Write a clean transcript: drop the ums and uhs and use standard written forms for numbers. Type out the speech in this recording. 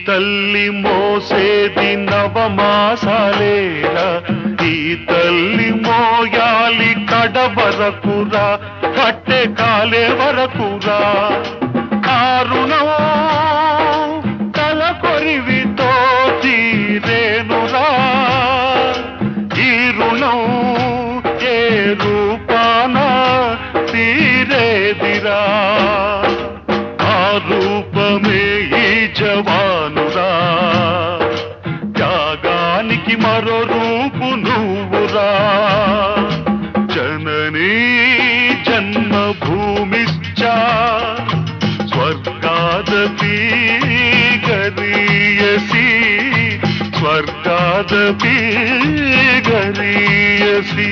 తల్లి మోసేది నవమాసాలేరా, ఈ తల్లి మోయాలి కడ వరకురా, కట్టె కాలే వరకురా. ఆ రుణం తల కొరివితో తీరేనురా, ఈ రుణం ఏ రూపాన తీరేదిరా. ఆ రూపమే ఈ జవానురా, త్యాగానికి మరో రూపు నువ్వురా. జననీ జన్మభూమిశ్చ స్వర్గాదపి గరీయసి, స్వర్గాదపి గరీయసి.